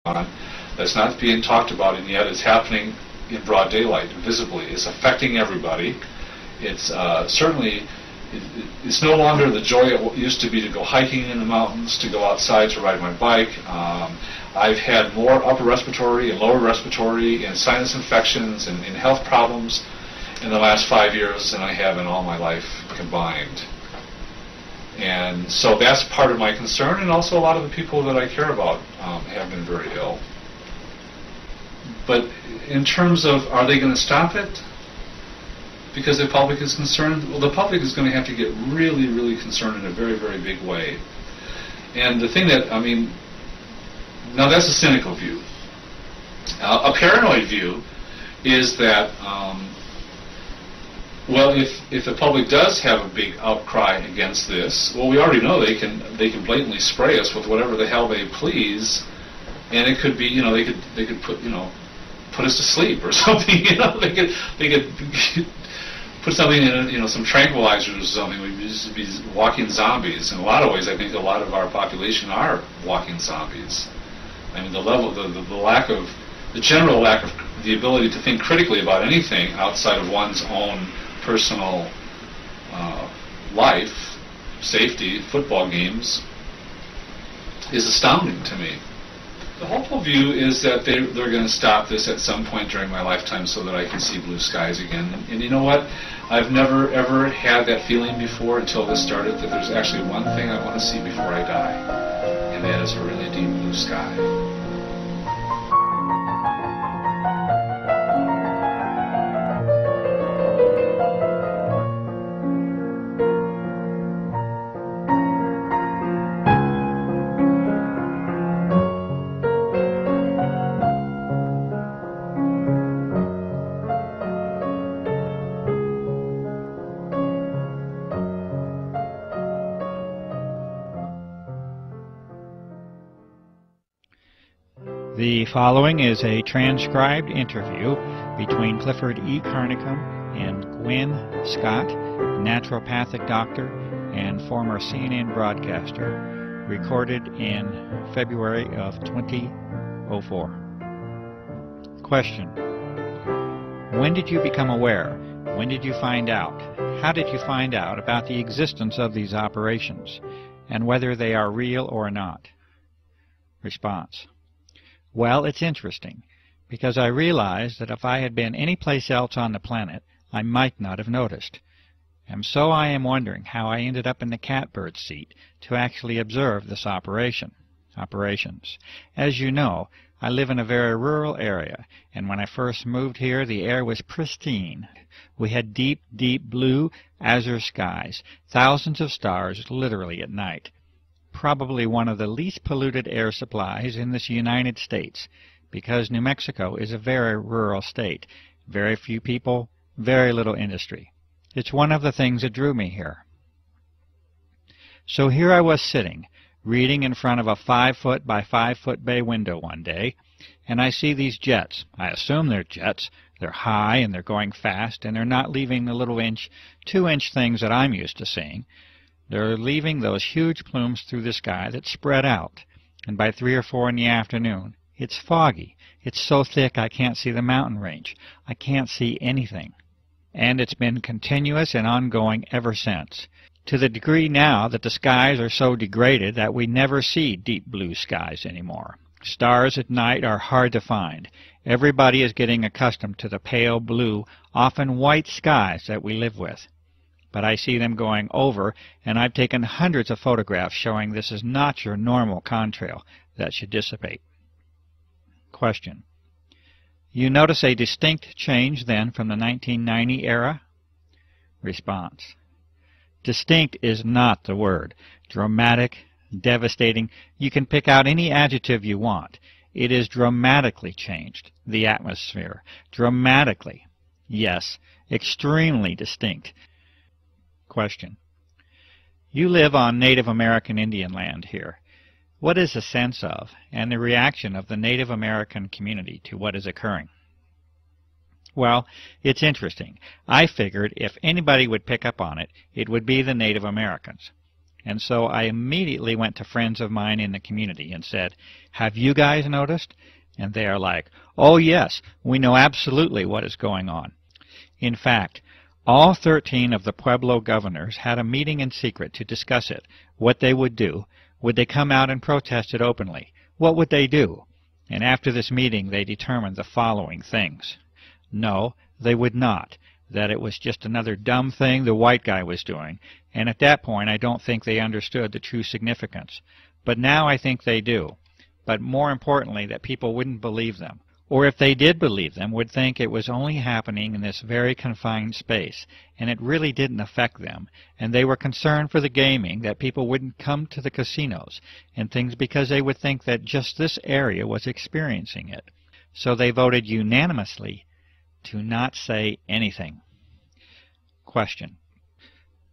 on that's not being talked about, and yet it's happening in broad daylight, visibly. It's affecting everybody. It's certainly, it's no longer the joy it used to be to go hiking in the mountains, to go outside to ride my bike. I've had more upper respiratory and lower respiratory and sinus infections and health problems in the last 5 years than I have in all my life combined. And so that's part of my concern, and also a lot of the people that I care about have been very ill. But in terms of, are they going to stop it? Because the public is concerned? Well, the public is going to have to get really, really concerned in a very, very big way. And the thing that, I mean, now that's a cynical view. A paranoid view is that, well, if the public does have a big outcry against this, well, we already know they can blatantly spray us with whatever the hell they please, and it could be, you know, they could put, you know, put us to sleep or something, you know, they could put something in, you know, some tranquilizers or something. We'd just be walking zombies. In a lot of ways, I think a lot of our population are walking zombies. I mean, the lack of, the general lack of the ability to think critically about anything outside of one's own personal life, safety, football games, is astounding to me. The hopeful view is that they're going to stop this at some point during my lifetime so that I can see blue skies again. And you know what? I've never, ever had that feeling before until this started, that there's actually one thing I want to see before I die, and that is a really deep blue sky. The following is a transcribed interview between Clifford E. Carnicom and Gwen Scott, a naturopathic doctor and former CNN broadcaster, recorded in February of 2004. Question: when did you become aware? When did you find out? How did you find out about the existence of these operations, and whether they are real or not? Response: well, it's interesting, because I realized that if I had been any place else on the planet, I might not have noticed. And so I am wondering how I ended up in the catbird seat to actually observe this operations. As you know, I live in a very rural area, and when I first moved here, the air was pristine. We had deep, deep blue, azure skies, thousands of stars literally at night. Probably one of the least polluted air supplies in this United States, because New Mexico is a very rural state. Very few people, very little industry. It's one of the things that drew me here. So here I was sitting, reading in front of a 5-foot by 5-foot bay window one day, and I see these jets. I assume they're jets. They're high and they're going fast, and they're not leaving the little 2-inch things that I'm used to seeing. They're leaving those huge plumes through the sky that spread out, and by 3 or 4 in the afternoon, it's foggy. It's so thick I can't see the mountain range. I can't see anything. And it's been continuous and ongoing ever since, to the degree now that the skies are so degraded that we never see deep blue skies anymore. Stars at night are hard to find. Everybody is getting accustomed to the pale blue, often white skies that we live with. But I see them going over, and I've taken hundreds of photographs showing this is not your normal contrail that should dissipate. Question: you notice a distinct change then from the 1990 era? Response: distinct is not the word. Dramatic, devastating, you can pick out any adjective you want. It is dramatically changed, the atmosphere. Dramatically. Yes, extremely distinct. Question: you live on Native American Indian land here. What is the sense of and the reaction of the Native American community to what is occurring? Well, it's interesting. I figured if anybody would pick up on it, it would be the Native Americans. And so I immediately went to friends of mine in the community and said, "Have you guys noticed?" And they are like, "Oh yes, we know absolutely what is going on." In fact, all 13 of the Pueblo governors had a meeting in secret to discuss it, what they would do. Would they come out and protest it openly? What would they do? And after this meeting they determined the following things. No, they would not. That it was just another dumb thing the white guy was doing, and at that point I don't think they understood the true significance. But now I think they do. But more importantly, that people wouldn't believe them. Or if they did believe them, would think it was only happening in this very confined space, and it really didn't affect them, and they were concerned for the gaming, that people wouldn't come to the casinos and things because they would think that just this area was experiencing it. So they voted unanimously to not say anything. Question.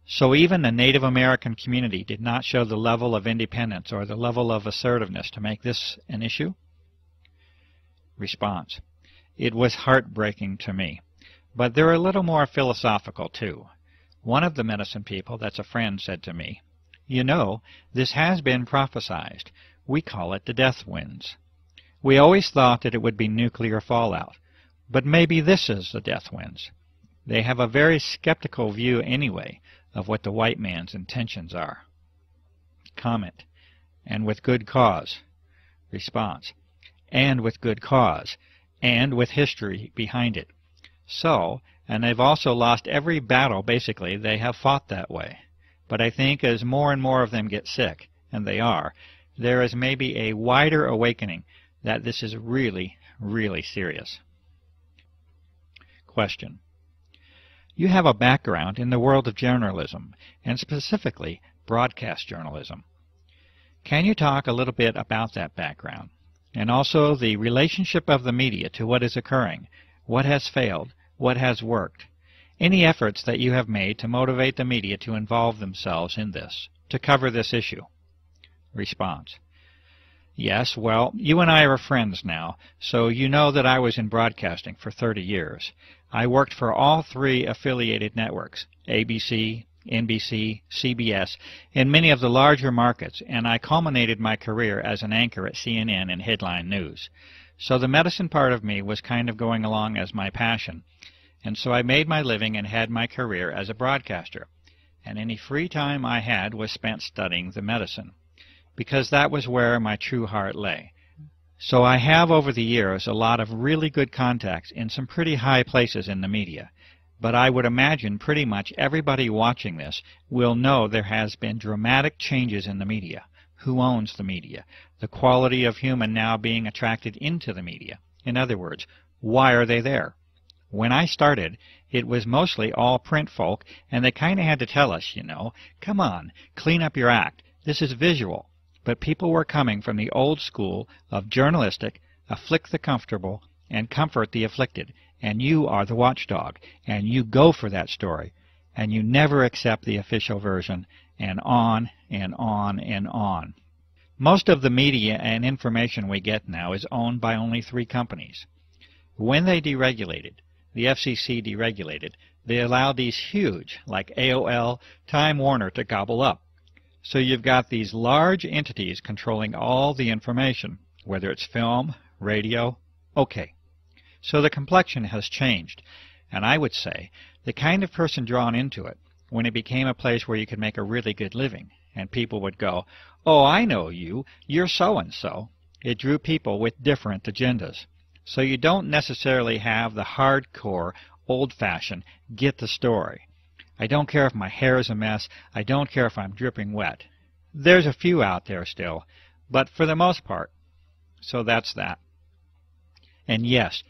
So even the Native American community did not show the level of independence or the level of assertiveness to make this an issue? Response. It was heartbreaking to me, but they're a little more philosophical too. One of the medicine people that's a friend said to me, "You know, this has been prophesized. We call it the death winds. We always thought that it would be nuclear fallout, but maybe this is the death winds." They have a very skeptical view anyway of what the white man's intentions are. Comment. And with good cause. Response. And with good cause, and with history behind it. So, and they've also lost every battle, basically, they have fought that way. But I think as more and more of them get sick, and they are, there is maybe a wider awakening that this is really, really serious. Question. You have a background in the world of journalism, and specifically broadcast journalism. Can you talk a little bit about that background? And also the relationship of the media to what is occurring, what has failed, what has worked, any efforts that you have made to motivate the media to involve themselves in this, to cover this issue. Response. Yes, well, you and I are friends now, so you know that I was in broadcasting for 30 years. I worked for all 3 affiliated networks, ABC, NBC, CBS, in many of the larger markets, and I culminated my career as an anchor at CNN and Headline News. So the medicine part of me was kind of going along as my passion, and so I made my living and had my career as a broadcaster, and any free time I had was spent studying the medicine, because that was where my true heart lay. So I have over the years a lot of really good contacts in some pretty high places in the media. But I would imagine pretty much everybody watching this will know there has been dramatic changes in the media. Who owns the media? The quality of human now being attracted into the media. In other words, why are they there? When I started, it was mostly all print folk, and they kind of had to tell us, you know, come on, clean up your act. This is visual. But people were coming from the old school of journalistic, afflict the comfortable, and comfort the afflicted. And you are the watchdog, and you go for that story, and you never accept the official version, and on and on and on. Most of the media and information we get now is owned by only 3 companies. When they deregulated, the FCC deregulated, they allowed these huge, like AOL, Time Warner, to gobble up. So you've got these large entities controlling all the information, whether it's film, radio, okay. So the complexion has changed, and I would say the kind of person drawn into it, when it became a place where you could make a really good living, and people would go, "Oh, I know you, you're so-and-so." It drew people with different agendas. So you don't necessarily have the hardcore, old-fashioned, get the story. I don't care if my hair is a mess, I don't care if I'm dripping wet. There's a few out there still, but for the most part. So that's that. And yes,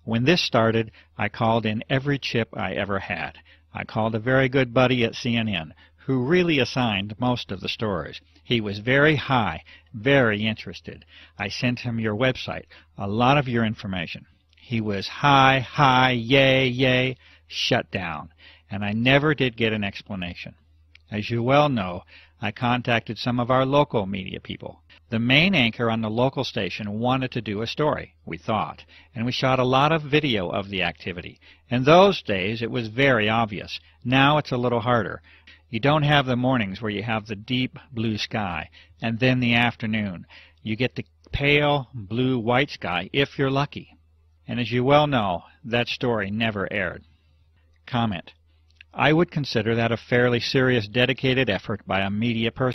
when this started, I called in every chip I ever had. I called a very good buddy at CNN, who really assigned most of the stories. He was very high, very interested. I sent him your website, a lot of your information. He was high, yay, yay, shut down, and I never did get an explanation. As you well know, I contacted some of our local media people. The main anchor on the local station wanted to do a story, we thought, and we shot a lot of video of the activity. In those days, it was very obvious. Now it's a little harder. You don't have the mornings where you have the deep blue sky, and then the afternoon. You get the pale blue-white sky if you're lucky. And as you well know, that story never aired. Comment: I would consider that a fairly serious dedicated effort by a media person.